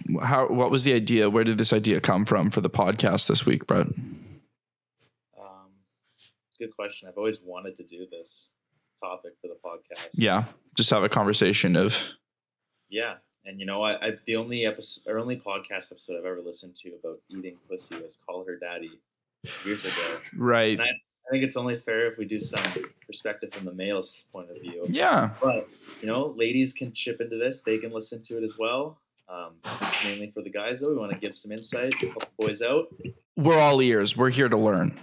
what was the idea? Where did this idea come from for the podcast this week, Brett? Good question. I've always wanted to do this topic for the podcast. Yeah, just have a conversation of. Yeah, and you know what? The only podcast episode I've ever listened to about eating pussy was "Call Her Daddy" years ago. Right. And I think it's only fair if we do some perspective from the male's point of view. Yeah. But ladies can chip into this; they can listen to it as well. Mainly for the guys, though, we want to give some insight, help the boys out. We're all ears. We're here to learn.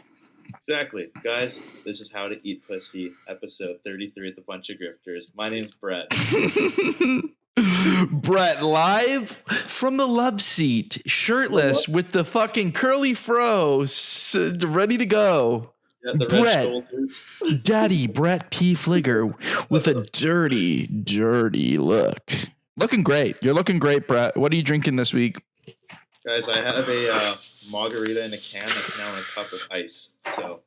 Exactly. Guys, this is How to Eat Pussy, episode 33 at the Buncha Grifters. My name's Brett. Brett, live from the love seat, shirtless, with the fucking curly fro, ready to go. Yeah, the Brett, red shoulders. Daddy Brett P. Fligger with a dirty, dirty look. Looking great. You're looking great, Brett. What are you drinking this week? Guys, I have a margarita in a can that's now in a cup with ice. So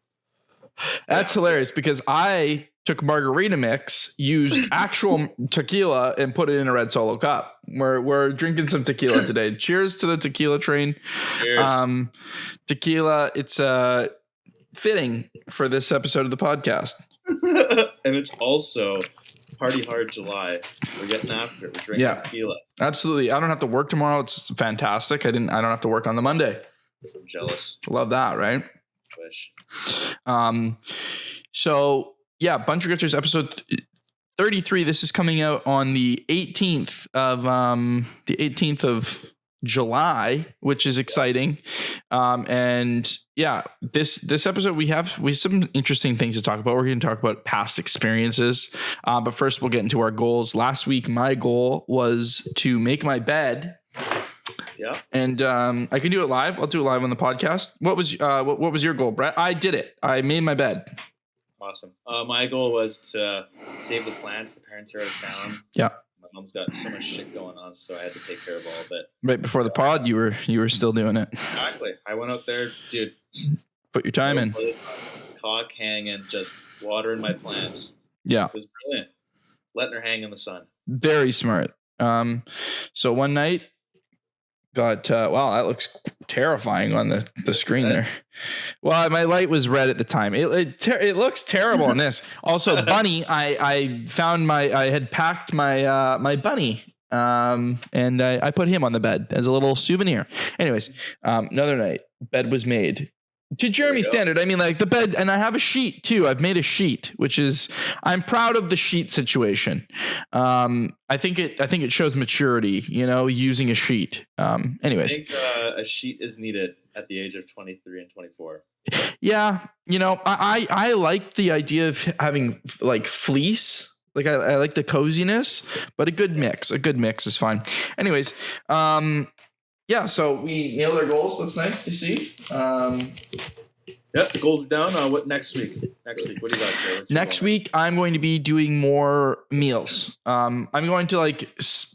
that's hilarious because I took margarita mix, used actual tequila, and put it in a red Solo cup. We're drinking some tequila today. Cheers to the tequila train. Cheers. Tequila, it's fitting for this episode of the podcast. And it's also Party Hard July. We're getting after it. We're drinking tequila. Absolutely. I don't have to work tomorrow. It's fantastic. I don't have to work on the Monday. I'm jealous. Love that, right? Wish. So yeah, Buncha Grifters episode 33. This is coming out on the 18th of July, which is exciting. And yeah, this episode we have some interesting things to talk about. We're going to talk about past experiences. But first we'll get into our goals. Last week, my goal was to make my bed. Yeah. And I can do it live. I'll do it live on the podcast. What was your goal, Brett? I did it. I made my bed. Awesome. My goal was to save the plants. The parents are out of town. Yeah. My mom's got so much shit going on, so I had to take care of all of it. Right before the pod, you were still doing it. Exactly. I went out there, dude. Put your time in. Cock hanging, just watering my plants. Yeah. It was brilliant. Letting her hang in the sun. Very smart. So one night, got wow, that looks terrifying on the screen there. Well, my light was red at the time. It looks terrible on this. Also, Bunny, I found I had packed my my bunny. And I put him on the bed as a little souvenir. Anyways, another night, bed was made. To Jeremy's standard, I mean, like the bed, and I have a sheet too. I've made a sheet, which is I'm proud of the sheet situation. I think it shows maturity, using a sheet. Anyways, I think a sheet is needed at the age of 23 and 24. Yeah, I like the idea of having like fleece. Like I like the coziness, but a good mix is fine. Anyways, yeah, so we nailed our goals. That's nice to see. Yep, the goals are down. What next week? What do you got there? Next week, I'm going to be doing more meals. I'm going to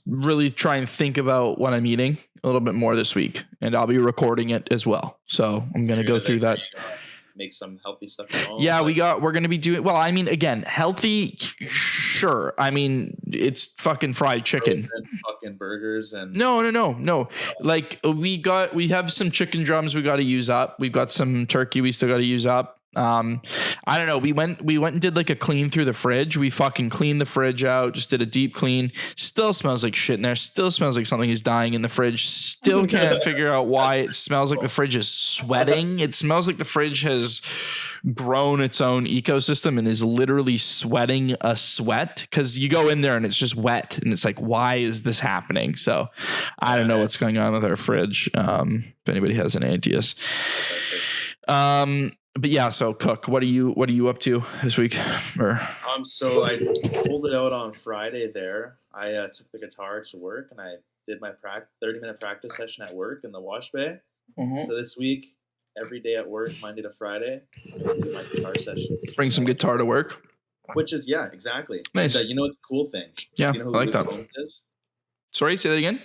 really try and think about what I'm eating a little bit more this week, and I'll be recording it as well. So I'm going to go through that. Make some healthy stuff at home. Yeah, we're going to be doing, well, I mean, again, healthy, sure. I mean, it's fucking fried chicken. And fucking burgers and No. Like we have some chicken drums we got to use up. We've got some turkey we still got to use up. I don't know. We went and did like a clean through the fridge. We fucking cleaned the fridge out, just did a deep clean. Still smells like shit in there. Still smells like something is dying in the fridge. Still can't figure out why it smells like the fridge is sweating. It smells like the fridge has grown its own ecosystem and is literally sweating a sweat, because you go in there and it's just wet and it's like, why is this happening? So I don't know what's going on with our fridge. If anybody has any ideas. But yeah, so Cook, what are you up to this week? So I pulled it out on Friday there. I took the guitar to work and I did my 30-minute practice session at work in the wash bay. Mm-hmm. So this week, every day at work, Monday to Friday, I do my guitar session. Bring some guitar to work. Which is, yeah, exactly. Nice. And, it's a cool thing. Yeah, you know who I like Luke that. Combs is? Sorry, say that again?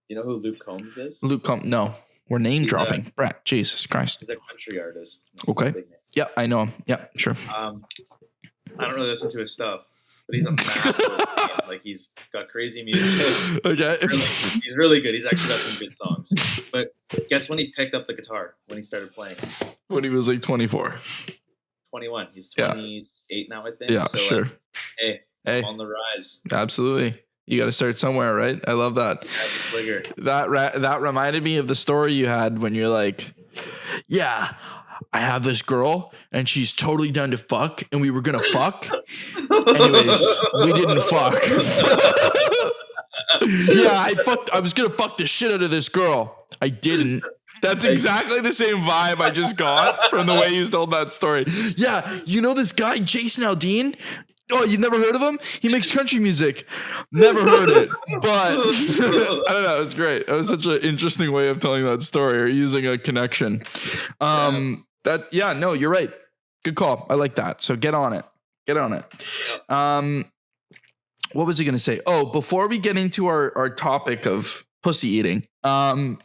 You know who Luke Combs is? Luke Combs, no. We're name dropping. Brett, Jesus Christ. He's a country artist. Okay. Yeah, I know him. Yeah, sure. I don't really listen to his stuff, but he's a massive fan. Like he's got crazy music. Okay. He's really good. He's actually got some good songs. But guess when he picked up the guitar? When he started playing? When he was like 24. 21. He's 28 now, I think. Yeah, so, sure. Like, hey, I'm on the rise. Absolutely. You got to start somewhere, right? I love that. Yeah, That reminded me of the story you had when you're like, yeah, I have this girl and she's totally down to fuck and we were going to fuck. Anyways, we didn't fuck. Yeah, I was going to fuck the shit out of this girl. I didn't. That's exactly the same vibe I just got from the way you told that story. Yeah, you know this guy, Jason Aldean? Oh, you've never heard of him? He makes country music. Never heard it. But I don't know. It was great. It was such an interesting way of telling that story or using a connection. No, you're right. Good call. I like that. So get on it. What was I going to say? Oh, before we get into our topic of pussy eating, I'd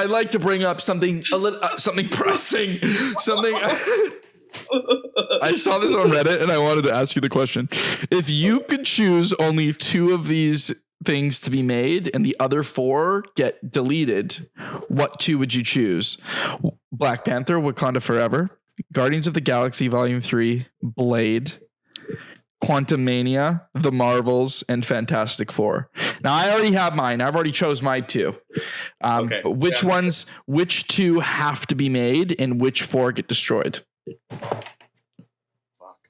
like to bring up something something pressing, something. I saw this on Reddit and I wanted to ask you the question. If you could choose only 2 of these things to be made and the other 4 get deleted, what 2 would you choose? Black Panther, Wakanda Forever, Guardians of the Galaxy Volume 3, Blade, Quantumania, The Marvels, and Fantastic Four. Now, I already have mine. I've already chose my 2. Okay. But which 2 have to be made and which 4 get destroyed? Fuck.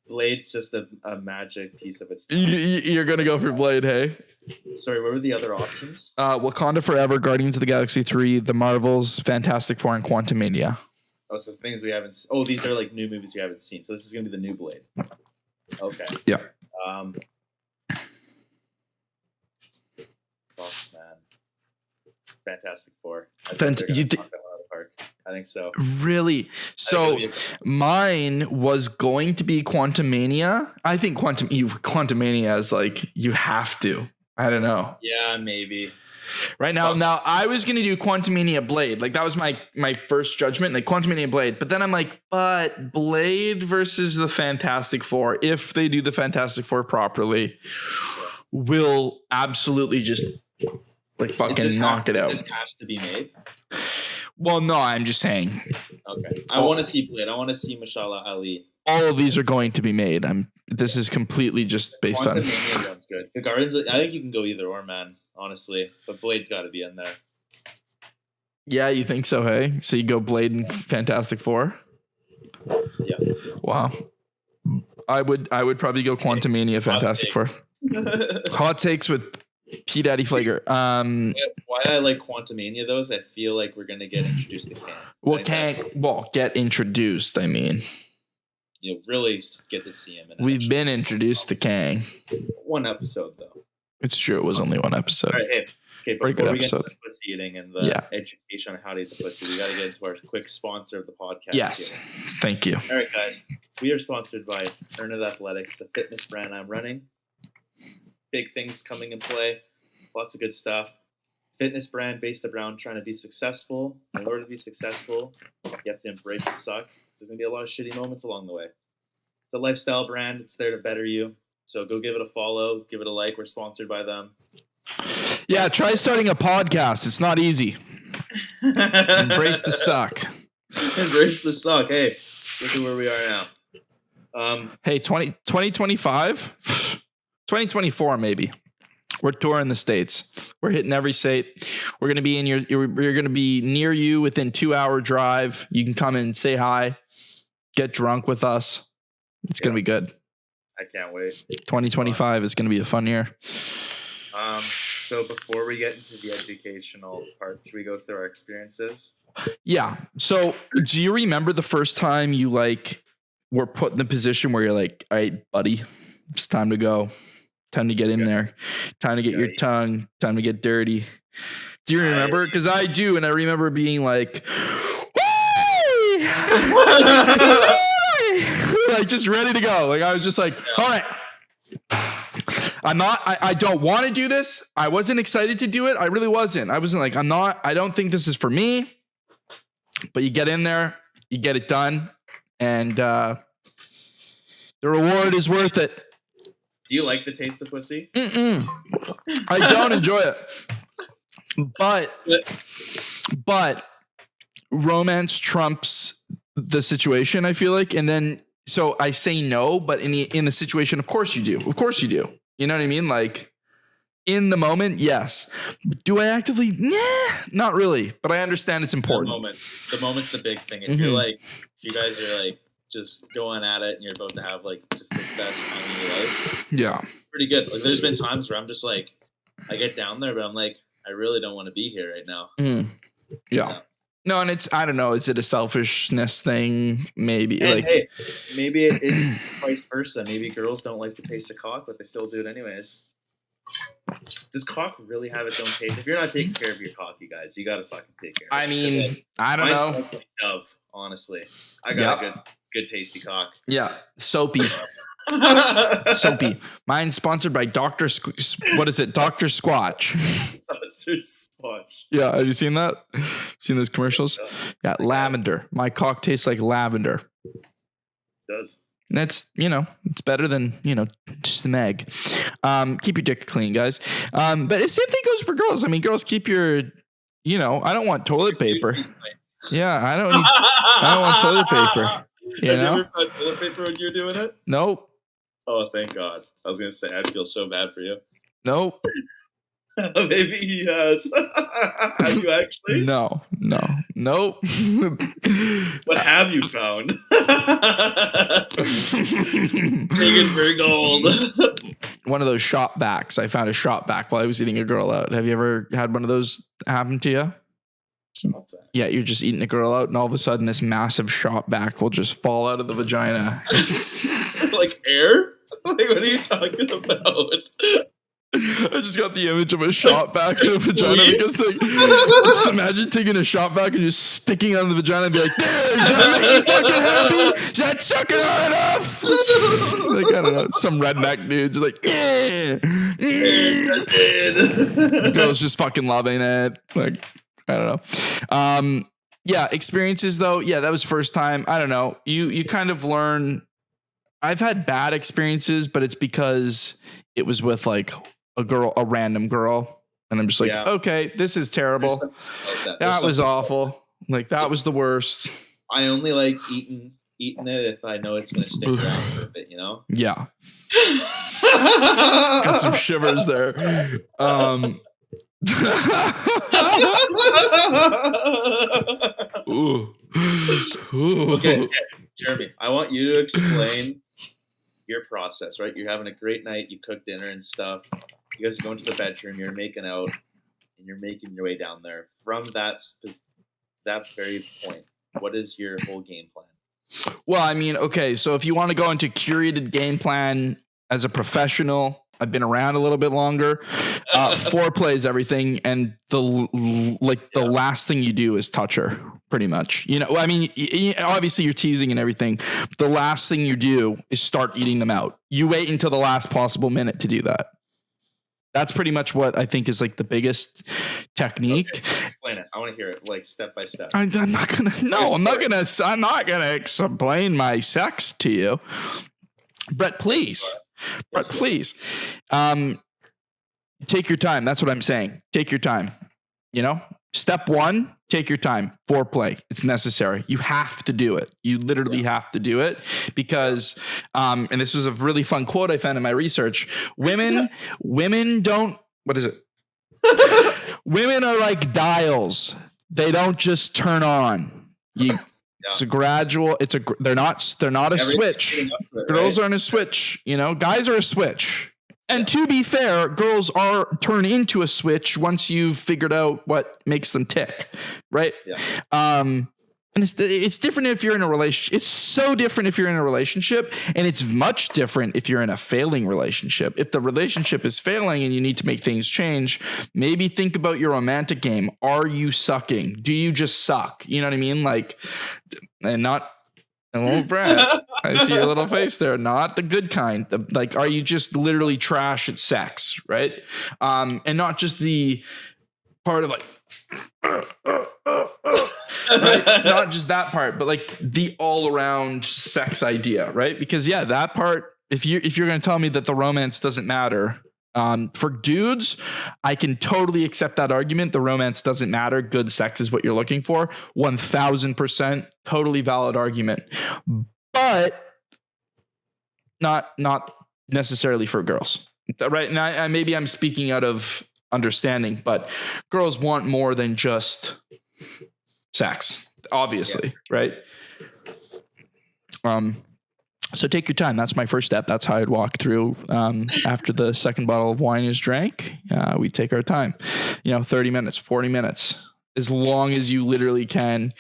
Blade's just a magic piece of its. You're going to go for Blade, hey? Sorry, what were the other options? Wakanda Forever, Guardians of the Galaxy 3, The Marvels, Fantastic Four, and Quantumania. Oh, so things we haven't. Oh, these are like new movies we haven't seen. So this is gonna be the new Blade. Okay. Yeah. Fuck, man. Fantastic Four. I think so. Really? So mine was going to be Quantumania. I think Quantumania is like you have to. I don't know. Yeah, maybe. Right now, I was gonna do Quantumania Blade. Like that was my first judgment, like Quantumania Blade. But then I'm like, but Blade versus the Fantastic Four, if they do the Fantastic Four properly, will absolutely just like fucking knock it out. This has to be made. Well, no, I'm just saying. Okay, I want to see Blade. I want to see Mashallah Ali. All of these are going to be made. This is completely just based on. Quantumania sounds good. The Guardians. I think you can go either or, man. Honestly, but Blade's got to be in there. Yeah, you think so? Hey, so you go Blade and Fantastic Four. Yeah. Wow. I would probably go Quantumania, Fantastic Four. Hot takes with P Daddy Flager. Why I like Quantumania though is I feel like we're gonna get introduced to Kang. Get introduced. I mean, you really get to see him. We've been introduced to Kang. 1 episode though. It's true. It was only 1 episode. All right, okay. Very Before good we get episode. into the pussy eating and the education on how to eat the pussy, we got to get into our quick sponsor of the podcast. Yes, thank you. All right, guys. We are sponsored by Earn It Athletics, the fitness brand I'm running. Big things coming in play. Lots of good stuff. Fitness brand based around trying to be successful. In order to be successful, you have to embrace the suck. There's going to be a lot of shitty moments along the way. It's a lifestyle brand. It's there to better you. So go give it a follow, give it a like. We're sponsored by them. Yeah, try starting a podcast. It's not easy. Embrace the suck. Embrace the suck. Hey, look at where we are now. Hey, 2025? 2024 maybe. We're touring the states. We're hitting every state. We're going to be we're going to be near you within 2-hour drive. You can come and say hi, get drunk with us. It's going to be good. I can't wait. 2025 is going to be a fun year. So before we get into the educational part, should we go through our experiences? Yeah. So do you remember the first time you were put in the position where you're like, all right, buddy, it's time to go. Time to get in there. Time to get your tongue. Time to get dirty. Do you remember? Because I do. And I remember being like, like just ready to go. Like I was just like, all right. I don't want to do this. I wasn't excited to do it. I really wasn't. I wasn't like, I don't think this is for me. But you get in there, you get it done. And The reward is worth it. Do you like the taste of pussy? I don't enjoy it. But romance trumps the situation, I feel like. And then, so I say no, but in the situation, of course you do. Of course you do. You know what I mean? Like, in the moment, yes. Do I actively? Nah, not really. But I understand it's important. The moment's the big thing. If you're like, if you guys are like just going at it and you're about to have like just the best time of your life, yeah, pretty good. Like, there's been times where I'm just like, I get down there, but I'm like, I really don't want to be here right now. Yeah. No, and it's, I don't know, is it a selfishness thing? Maybe. And like, hey, maybe it's vice versa. Maybe girls don't like the taste of cock, but they still do it anyways. Does cock really have its own taste? If you're not taking care of your cock, you guys, you gotta fucking take care of it. I mean, I don't know. Like Dove, honestly. I got a good tasty cock. Yeah. Soapy. Soapy. Mine's sponsored by Dr. What is it? Dr. Squatch. Dr. Squatch. Yeah. Have you seen that? Seen those commercials? Yeah. Lavender. My cock tastes like lavender. It does. That's, it's better than, smeg. Keep your dick clean, guys. But the same thing goes for girls. I mean, girls, keep your, I don't want toilet paper. Yeah, I don't want toilet paper. Have you ever found toilet paper when you were doing it? Nope. Oh, thank God. I was going to say, I feel so bad for you. Nope. Maybe he has. Have you actually? No. Nope. What have you found? Digging for gold. One of those shop backs. I found a shop back while I was eating a girl out. Have you ever had one of those happen to you? Yeah, you're just eating a girl out, and all of a sudden, this massive shop back will just fall out of the vagina. Like air? Like, what are you talking about? I just got the image of a shop back in a vagina because, like, just imagine taking a shop back and just sticking it on the vagina and be like, "There, does that make you fucking happy? Is that sucking hard enough?" Like, I don't know, some redneck dude just like, yeah. Girls just fucking loving it. Like, I don't know. Yeah, experiences though. Yeah, that was first time. I don't know. You kind of learn. I've had bad experiences, but it's because it was with like a random girl. And I'm just like, okay, this is terrible. That was awful. Like, that was the worst. I only like eating it if I know it's going to stick around for a bit, Yeah. Got some shivers there. Okay, Jeremy, I want you to explain your process, right? You're having a great night, you cook dinner and stuff, you guys are going to the bedroom, you're making out, and you're making your way down there. From that very point, what is your whole game plan? Well, I mean, okay, so if you want to go into curated game plan as a professional, I've been around a little bit longer. Foreplay is everything, and the last thing you do is touch her, pretty much. I mean, obviously you're teasing and everything. But the last thing you do is start eating them out. You wait until the last possible minute to do that. That's pretty much what I think is like the biggest technique. Okay, explain it. I want to hear it, like step by step. I'm not gonna explain my sex to you, but please. But please, take your time. That's what I'm saying. Take your time. Step one, take your time. Foreplay. It's necessary. You have to do it. You literally have to do it because, and this was a really fun quote I found in my research. Women don't, what is it? Women are like dials. They don't just turn on. It's a gradual. They're not a switch. Girls aren't a switch. Guys are a switch. And to be fair, girls turn into a switch once you've figured out what makes them tick, right? Yeah. And it's different if you're in a relationship. It's so different if you're in a relationship, and it's much different if you're in a failing relationship. If the relationship is failing and you need to make things change, maybe think about your romantic game. Are you sucking? Do you just suck? You know what I mean? Like, and not, Brad, I see your little face there. Not the good kind. Like, are you just literally trash at sex, right? And not just the part of like, right? Not just that part, but like the all around sex idea, right? Because yeah, that part, if you're going to tell me that the romance doesn't matter, for dudes, I can totally accept that argument. The romance doesn't matter. Good sex is what you're looking for. 1000% totally valid argument, but not necessarily for girls, right? And maybe I'm speaking out of understanding, but girls want more than just sex, obviously, right? So take your time. That's my first step. That's how I'd walk through. After the second bottle of wine is drank, we take our time, 30 minutes, 40 minutes, as long as you literally can,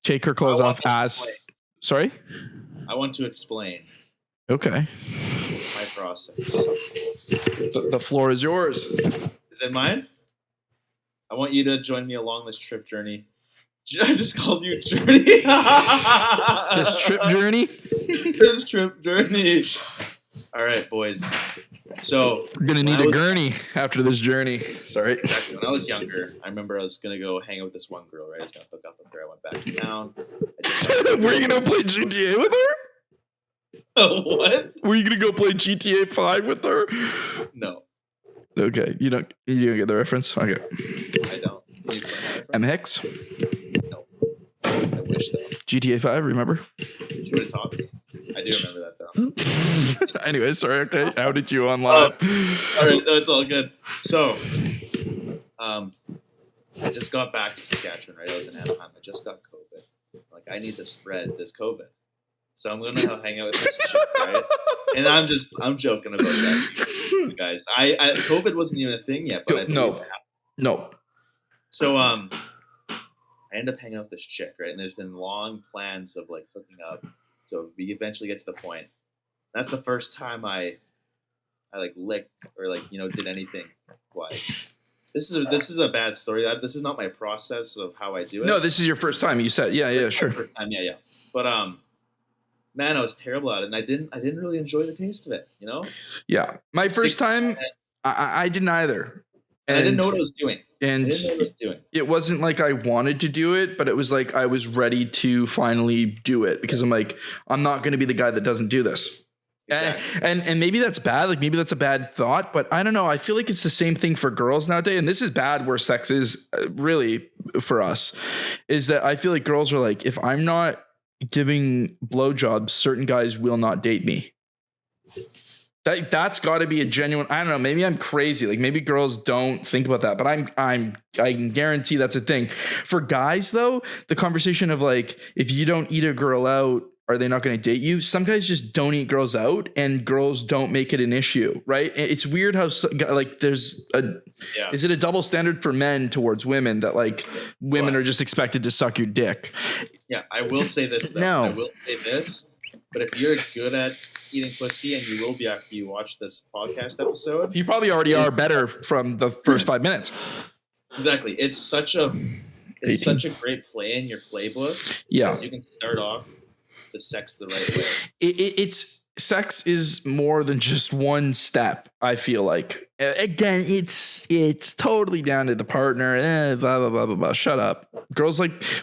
take her clothes off sorry? I want to explain. Okay. My process. The floor is yours. Is it mine? I want you to join me along this trip journey. I just called you Journey. This trip journey? This trip journey. All right, boys. So we're going to need a gurney after this journey. Sorry. Exactly. When I was younger, I remember I was going to go hang out with this one girl, right? I was going to hook up with her. I went back to town. Were you going to play GTA with her? What? Were you going to go play GTA 5 with her? No. Okay. You don't get the reference? Okay. I don't. Can you explain that? M. Hicks? No. I wish though. GTA 5, remember? You would have taught me. I do remember that though. Anyway, sorry. Okay. How did you on live? All right. No, it's all good. So, I just got back to Saskatchewan, right? I was in Anaheim. I just got COVID. Like, I need to spread this COVID. So I'm gonna hang out with this chick, right? And I'm joking about that, you guys. I COVID wasn't even a thing yet, but no. So I end up hanging out with this chick, right? And there's been long plans of like hooking up. So we eventually get to the point. That's the first time I like licked or like did anything twice. This is a bad story. This is not my process of how I do it. No, this is your first time. You said, yeah, sure. First time, yeah. But man, I was terrible at it, and I didn't really enjoy the taste of it. Yeah, my first time, I didn't either. And I didn't know what I was doing. And it wasn't like I wanted to do it, but it was like I was ready to finally do it because I'm like, I'm not going to be the guy that doesn't do this. Exactly. And maybe that's bad. Like maybe that's a bad thought, but I don't know. I feel like it's the same thing for girls nowadays. And this is bad where sex is really for us is that I feel like girls are like, if I'm not giving blowjobs, certain guys will not date me. That's got to be a genuine. I don't know. Maybe I'm crazy. Like maybe girls don't think about that, but I can guarantee that's a thing. For guys though, the conversation of like, if you don't eat a girl out, are they not going to date you? Some guys just don't eat girls out, and girls don't make it an issue, right? It's weird how like there's is it a double standard for men towards women that like women are just expected to suck your dick? Yeah, I will say this. No, I will say this. But if you're good at eating pussy, and you will be after you watch this podcast episode, you probably already are better from the first 5 minutes. Exactly. It's such a great play in your playbook. Yeah, because you can start off the sex the right way. It's sex is more than just one step. I feel like again, it's totally down to the partner. Blah blah blah blah blah. Shut up.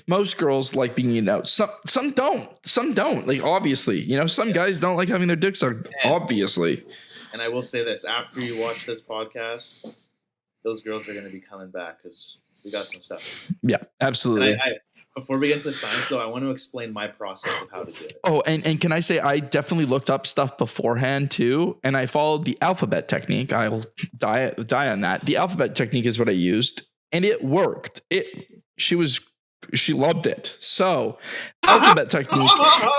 Most girls like being eaten out. Some don't. Like obviously, some guys don't like having their dicks sucked. Obviously. And I will say this: after you watch this podcast, those girls are going to be coming back because we got some stuff. Yeah, absolutely. And before we get into the science, though, I want to explain my process of how to do it. Oh, and can I say I definitely looked up stuff beforehand too, and I followed the alphabet technique. I will die on that. The alphabet technique is what I used, and it worked. She loved it. So, alphabet technique.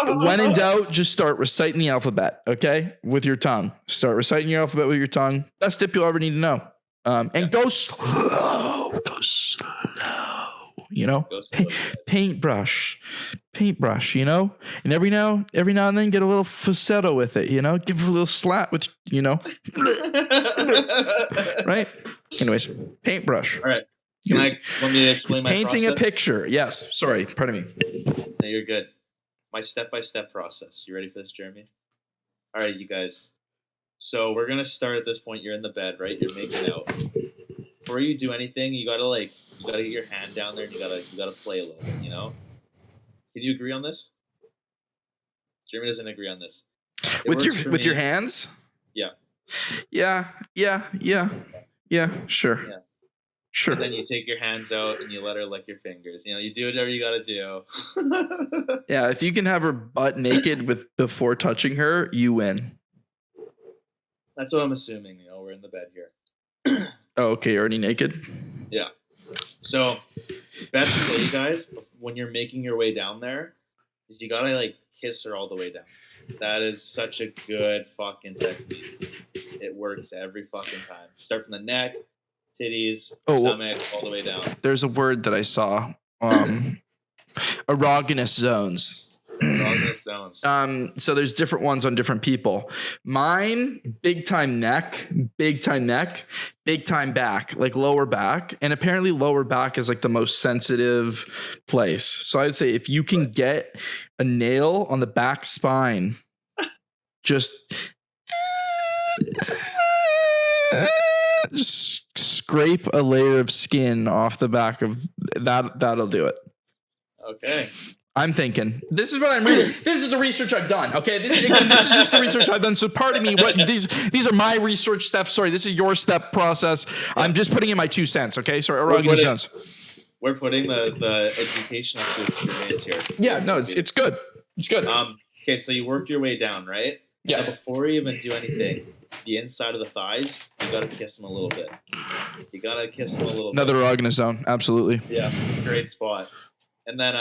When in doubt, just start reciting the alphabet. Okay, with your tongue. Start reciting your alphabet with your tongue. Best tip you'll ever need to know. And go slow. Go slow. Paintbrush, and every now and then get a little falsetto with it, give her a little slap with, right? Anyways, paintbrush. All right. Want me to explain my painting process? A picture. Yes. Sorry. Pardon me. No, you're good. My step-by-step process. You ready for this, Jeremy? All right, you guys. So we're going to start at this point. You're in the bed, right? You're making out. before you do anything, you gotta get your hand down there and you gotta play a little bit, you know? Can you agree on this? Jeremy doesn't agree on this. With your hands? Yeah. Yeah. Sure. Yeah. Sure. And then you take your hands out and you let her lick your fingers. You know, you do whatever you gotta do. Yeah, if you can have her butt naked before touching her, you win. That's what I'm assuming. You know, we're in the bed here. Oh, okay, you're already naked? Yeah. So, best way, guys, when you're making your way down there, is you gotta like kiss her all the way down. That is such a good fucking technique. It works every fucking time. Start from the neck, titties, stomach, all the way down. There's a word that I saw. Erogenous zones. Erogenous zones. So there's different ones on different people. Mine, big time neck, big time back, like lower back. And apparently lower back is like the most sensitive place. So I'd say if you can get a nail on the back spine, just scrape a layer of skin off the back of that. That'll do it. Okay. I'm thinking. This is what I'm reading. This is the research I've done. Okay, this is just the research I've done. So pardon me. What these are my research steps. Sorry, this is your step process. Yeah. I'm just putting in my 2 cents. Okay, sorry. Erogenous zones. We're putting the educational experience here. Yeah, no, it's good. It's good. Okay, so you work your way down, right? Yeah. Now, before you even do anything, the inside of the thighs, you gotta kiss them a little bit. Another erogenous zone. Absolutely. Yeah, great spot. And then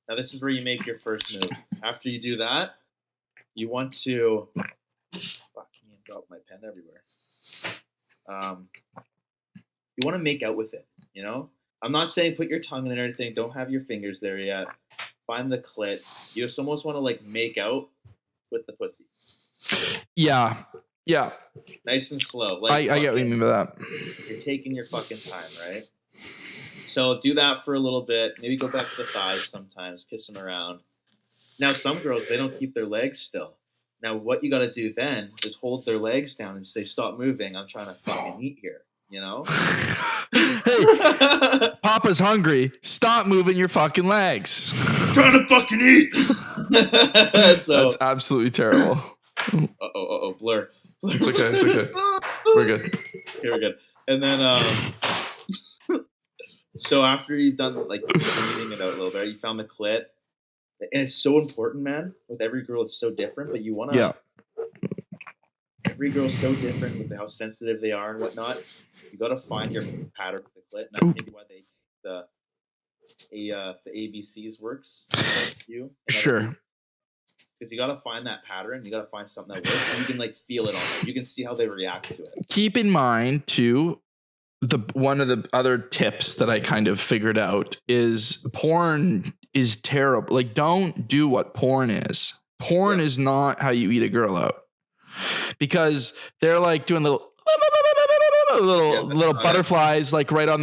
now this is where you make your first move. After you do that, you want to drop my pen everywhere. You want to make out with it, you know? I'm not saying put your tongue in it or anything. Don't have your fingers there yet. Find the clit. You just almost want to like make out with the pussy. Yeah. Yeah. Nice and slow. Like I get what you mean by that. You're taking your fucking time, right? So do that for a little bit. Maybe go back to the thighs sometimes. Kiss them around. Now, some girls, they don't keep their legs still. Now, what you got to do then is hold their legs down and say, stop moving. I'm trying to fucking eat here. You know? Hey, Papa's hungry. Stop moving your fucking legs. I'm trying to fucking eat. That's absolutely terrible. Blur. It's okay. We're good. Okay, we're good. And then, so after you've done like cleaning it out a little bit, you found the clit, and it's so important, man. With every girl, it's so different, but you want to. Yeah. Every girl's so different with how sensitive they are and whatnot. You got to find your pattern with the clit, and that's maybe why the ABCs works. Sure. Because you got to find that pattern. You got to find something that works, so you can like feel it on them. You can see how they react to it. Keep in mind too. One of the other tips that I kind of figured out is porn is terrible. Like, don't do what porn is. Porn is not how you eat a girl out, because they're like doing little butterflies, like right on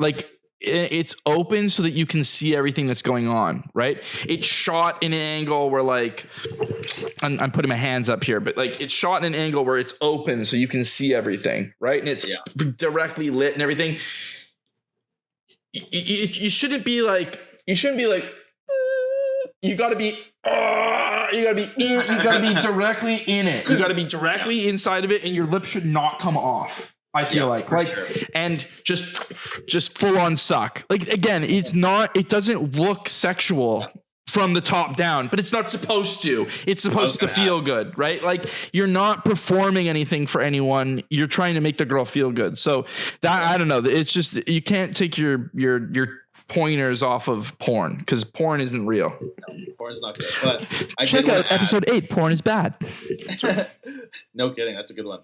like it's open so that you can see everything that's going on. Right. It's shot in an angle where like, I'm putting my hands up here, but like it's shot in an angle where it's open so you can see everything, right? And it's directly lit and everything. You shouldn't be like, you gotta be directly in it. You gotta be directly inside of it, and your lips should not come off. I feel like sure. And just full on suck. Like, again, it doesn't look sexual from the top down, but it's not supposed to. It's supposed to feel good, right? Like, you're not performing anything for anyone. You're trying to make the girl feel good. So that, I don't know. It's just, you can't take your pointers off of porn, because porn isn't real. No, porn's not good. But check out episode 8. Porn is bad. No kidding. That's a good one.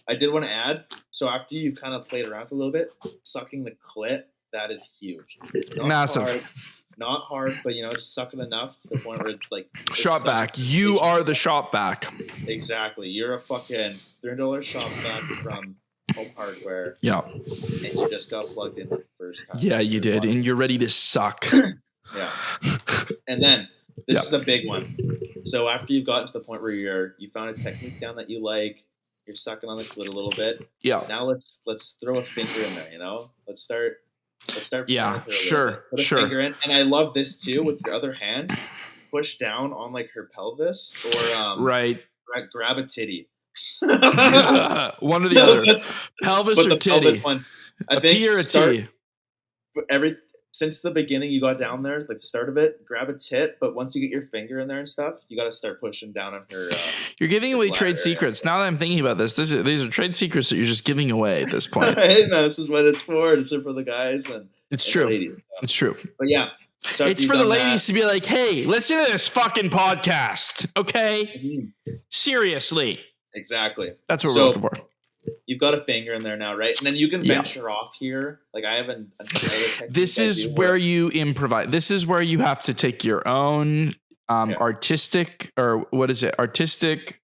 I did want to add, so after you've kind of played around for a little bit, sucking the clit, that is huge. Massive. Not hard, but, just sucking enough to the point where it's like... Shop vac. You are the shop vac. Exactly. You're a fucking $300 shop vac from Home Hardware. Yeah. And you just got plugged in the first time. Yeah, you did. And you're ready to suck. Yeah. And then, this is a big one. So after you've gotten to the point where you found a technique down that you like, You're sucking on the clit a little bit. Yeah. Now let's throw a finger in there. You know, let's start. Yeah, playing with her a little sure, bit. Put a sure. finger in, and I love this too. With your other hand, push down on like her pelvis, or Right. grab a titty. One or the other. Pelvis But or the titty? pelvis one, I A think P or a T? Since the beginning you got down there, like the start of it, grab a tit. But once you get your finger in there and stuff, you got to start pushing down on her. You're giving her away bladder trade area. secrets. Now that I'm thinking about this, these are trade secrets that you're just giving away at this point. No, this is what it's for. It's for the guys and It's and true. the ladies. It's true. But yeah, so It's for the ladies to be like, hey, listen to this fucking podcast, okay? Seriously. Exactly. That's what we're looking for. You've got a finger in there now, right? And then you can venture off here. Like I have another technique. This is where you improvise. This is where you have to take your own artistic, or what is it? Artistic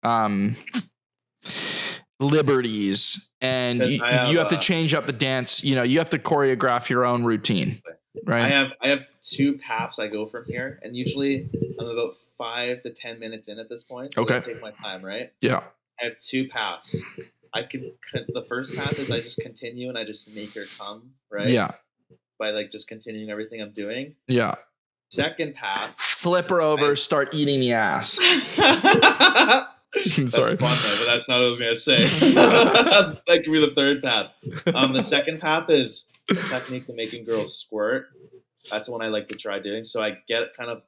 liberties, and you have to change up the dance. You know, you have to choreograph your own routine, right? I have 2 paths I go from here, and usually I'm about 5 to 10 minutes in at this point. So okay. I take my time, right? Yeah. I have 2 paths. The first path is I just continue and I just make her come, right? Yeah. By like just continuing everything I'm doing. Yeah. Second path. Flip her over, start eating the ass. That's Sorry. fun though, but that's not what I was gonna say. That could be the third path. The second path is a technique to making girls squirt. That's the one I like to try doing. So I get kind of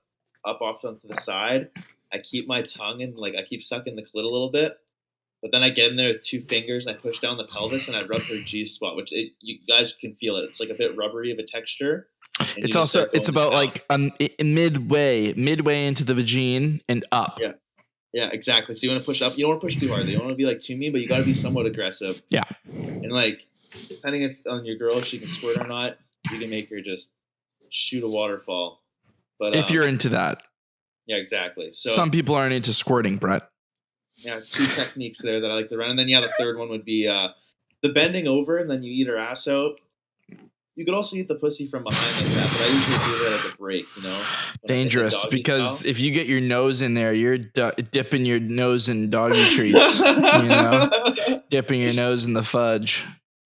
up off to the side. I keep my tongue and like I keep sucking the clit a little bit. But then I get in there with 2 fingers and I push down the pelvis and I rub her G spot, which you guys can feel it. It's like a bit rubbery of a texture. It's also about like midway into the vagine and up. Yeah, exactly. So you want to push up. You don't want to push too hard. You don't want to be like too mean, but you got to be somewhat aggressive. Yeah. And like depending on your girl, if she can squirt or not, you can make her just shoot a waterfall. But if you're into that. Yeah, exactly. So some people aren't into squirting, Brett. Yeah, 2 techniques there that I like to run. And then, the third one would be the bending over and then you eat her ass out. You could also eat the pussy from behind like that, but I usually do that as a break, you know? Dangerous, because if you get your nose in there, you're dipping your nose in doggy treats, you know? Dipping your nose in the fudge.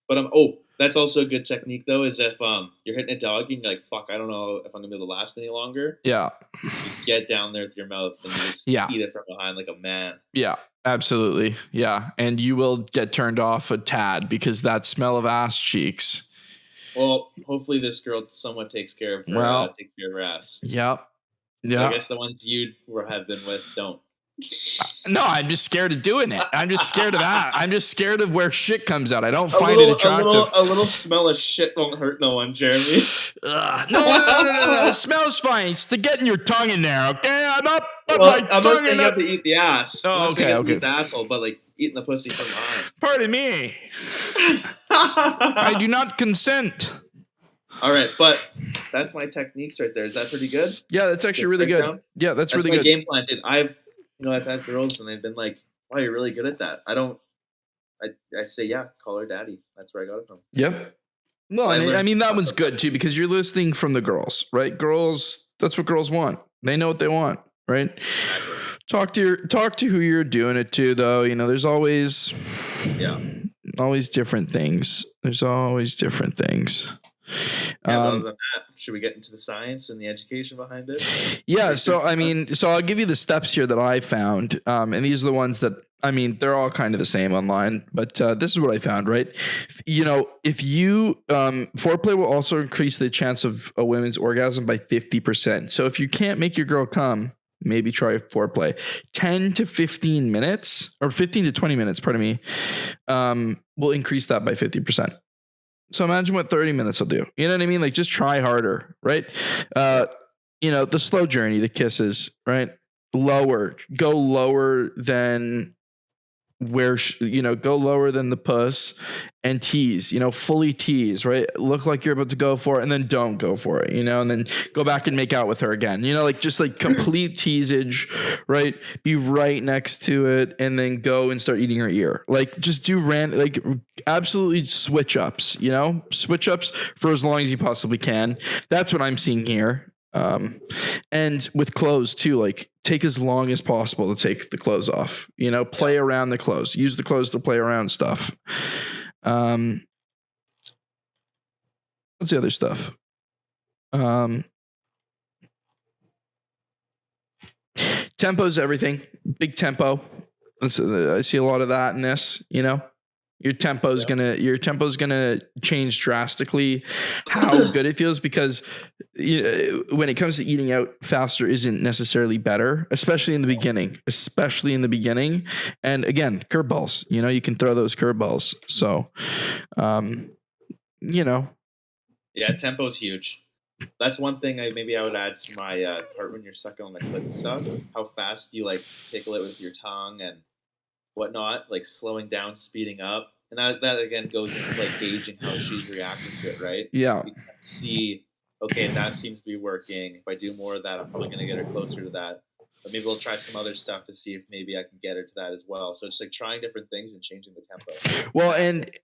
But that's also a good technique, though, is if you're hitting a doggy and you're like, fuck, I don't know if I'm going to be able to last any longer. Yeah. You get down there with your mouth and you just eat it from behind like a man. Yeah, absolutely. Yeah. And you will get turned off a tad because that smell of ass cheeks. Well, hopefully this girl somewhat takes care of her ass. Yep. Yeah. I guess the ones you have been with don't. No, I'm just scared of doing it. I'm just scared of that. I'm just scared of where shit comes out. I don't find it attractive. A little smell of shit won't hurt no one, Jeremy. No. The smell's fine. It's the getting your tongue in there, okay? I'm not putting my tongue in I'm not saying you have to eat the ass. Oh, okay. Eat the asshole, but like eating the pussy from behind. Pardon me. I do not consent. All right, but that's my techniques right there. Is that pretty good? Yeah, that's actually really good. Yeah, that's really my good. Game plan, dude. I've had girls and they've been like, "Wow, you're really good at that." I say, "Yeah, call her daddy." That's where I got it from. Yep. No, I mean that one's good too because you're listening from the girls, right? Girls, that's what girls want. They know what they want, right? Exactly. Talk to who you're doing it to, though. You know, there's always different things. There's always different things. Other than that, should we get into the science and the education behind it? Yeah. So I'll give you the steps here that I found. And these are the ones that, they're all kind of the same online, but this is what I found, right? If you, foreplay will also increase the chance of a woman's orgasm by 50%. So if you can't make your girl come, maybe try foreplay. 10 to 15 minutes or 15 to 20 minutes, pardon me, will increase that by 50%. So imagine what 30 minutes will do. You know what I mean? Like just try harder, right? The slow journey, the kisses, right? Go lower than go lower than the puss and tease, fully tease, right? Look like you're about to go for it and then don't go for it, and then go back and make out with her again, just like complete teasage, right? Be right next to it and then go and start eating her ear. Like just do absolutely switch ups for as long as you possibly can. That's what I'm seeing here. And with clothes too, like take as long as possible to take the clothes off, play around the clothes, use the clothes to play around stuff. What's the other stuff? Tempo's everything. Big tempo. I see a lot of that in this, Your tempo's gonna change drastically how good it feels, because when it comes to eating out, faster isn't necessarily better, especially in the beginning. And again, curveballs. You can throw those curveballs. So, Yeah, tempo's huge. That's one thing I would add to my part when you're sucking on the clit and stuff. How fast you like tickle it with your tongue and whatnot, like slowing down, speeding up. And that again goes into like gauging how she's reacting to it, right? Yeah. You can see, okay, that seems to be working. If I do more of that, I'm probably going to get her closer to that. But maybe we'll try some other stuff to see if maybe I can get her to that as well. So it's like trying different things and changing the tempo. Well,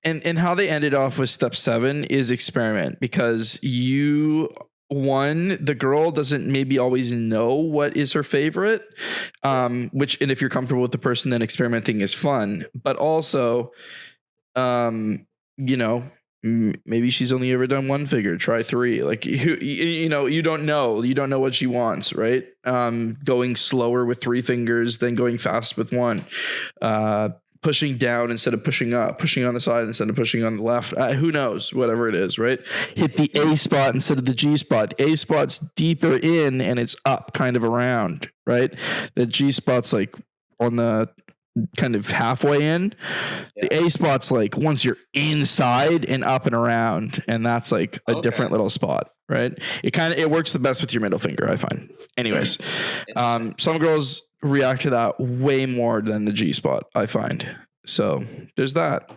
and how they ended off with step 7 is experiment, because the girl doesn't maybe always know what is her favorite, and if you're comfortable with the person, then experimenting is fun. But also, maybe she's only ever done one figure, try 3. Like you don't know what she wants, right? Going slower with 3 fingers than going fast with 1. Pushing down instead of pushing up, pushing on the side instead of pushing on the left. Who knows? Whatever it is, right? Hit the A spot instead of the G spot. A spot's deeper in and it's up kind of around, right? The G spot's like on the kind of halfway in. Yeah. The A spot's like once you're inside and up and around, and that's like a different little spot, right? It works the best with your middle finger, I find. Anyways, some girls react to that way more than the G spot, I find. So there's that,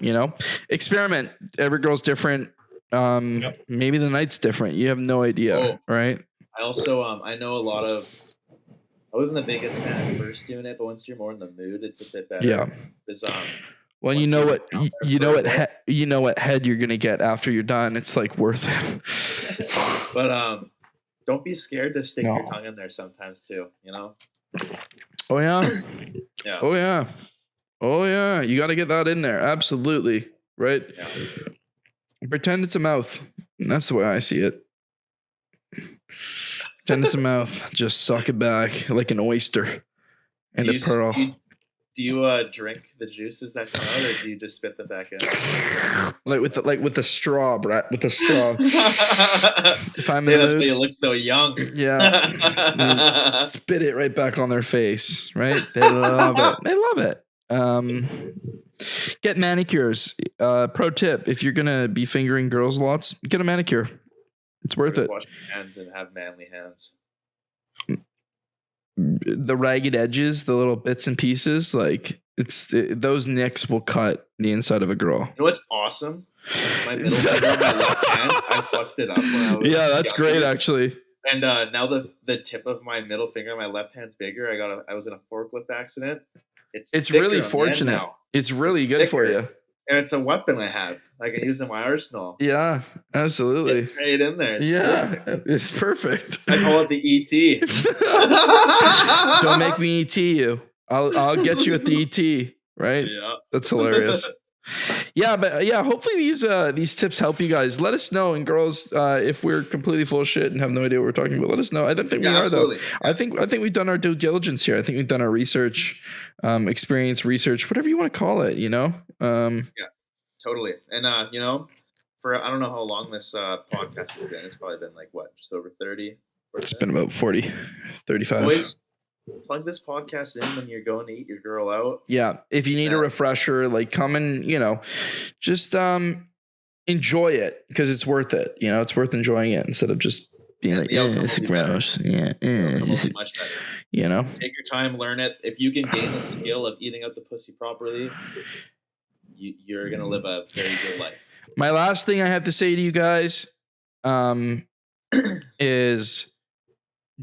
experiment. Every girl's different. Maybe the night's different. You have no idea, right? I also, I know a lot of, I wasn't the biggest fan at first doing it, but once you're more in the mood, it's a bit better. Yeah. Well, you know what head you're gonna get after you're done. It's like worth it. But don't be scared to stick your tongue in there sometimes too. Oh yeah. Yeah. Oh yeah. Oh yeah. You got to get that in there. Absolutely. Right. Yeah. Pretend it's a mouth. That's the way I see it. Pretend it's a mouth. Just suck it back like an oyster and a pearl. Do you drink the juices that come out, or do you just spit them back in? Like with the straw, Brett. With the straw. If I'm in the mood, you look so young. Yeah. And spit it right back on their face. Right? They love it. They love it. Get manicures. Pro tip: if you're gonna be fingering girls lots, get a manicure. It's worth it. Wash your hands and have manly hands. The ragged edges, the little bits and pieces, like those nicks will cut the inside of a girl. You know what's awesome? My middle finger, my left hand, I fucked it up when I was that's great actually. And now the tip of my middle finger, my left hand's bigger. I was in a forklift accident. It's really fortunate. It's really good for you. And it's a weapon I have. I can use in my arsenal. Yeah, absolutely. Get right in there. It's perfect. I call it the ET. Don't make me ET you. I'll get you at the ET, right? Yeah. That's hilarious. Hopefully these tips help you guys. Let us know, and girls, if we're completely full of shit and have no idea what we're talking about, let us know. I don't think we are though. I think we've done our due diligence here. I think we've done our research, experience research, whatever you want to call it, Yeah, totally. And for I don't know how long this podcast has been. It's probably been like just over 30. It's been about 40, 35. Boys, plug this podcast in when you're going to eat your girl out. Yeah. If you need a refresher, like come and, just enjoy it because it's worth it. It's worth enjoying it instead of just being like, it's gross. Yeah. Much better. Take your time, learn it. If you can gain the skill of eating out the pussy properly, you're going to live a very good life. My last thing I have to say to you guys is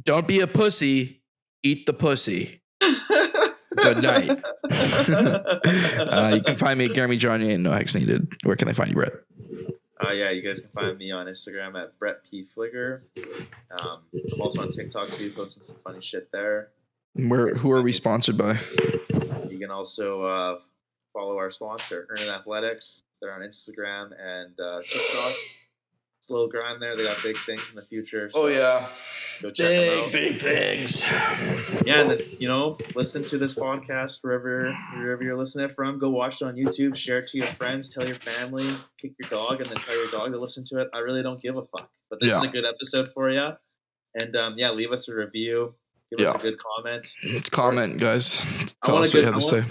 don't be a pussy. Eat the pussy. Good night. You can find me at Jeremy Johnny and No Hex Needed. Where can I find you, Brett? Yeah, you guys can find me on Instagram at Brett P. Fligger. I'm also on TikTok too, posting some funny shit there. Who are we sponsored by? You can also follow our sponsor, Earn Athletics. They're on Instagram and TikTok. It's a little grind there. They got big things in the future. So go check them out. Big things. Yeah, and then, listen to this podcast wherever you're listening from. Go watch it on YouTube. Share it to your friends. Tell your family. Kick your dog, and then tell your dog to listen to it. I really don't give a fuck. But this is a good episode for you. And leave us a review. Give us a good comment. Comment, guys. Tell us what you have to say.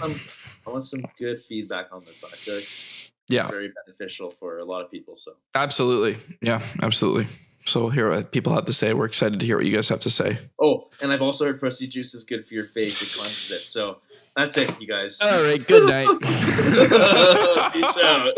I want some good feedback on this one. I feel like it's very beneficial for a lot of people. So absolutely. Yeah, absolutely. So we'll hear what people have to say. We're excited to hear what you guys have to say. Oh, and I've also heard protein juice is good for your face. It cleanses it. So that's it, you guys. All right. Good night. Peace out.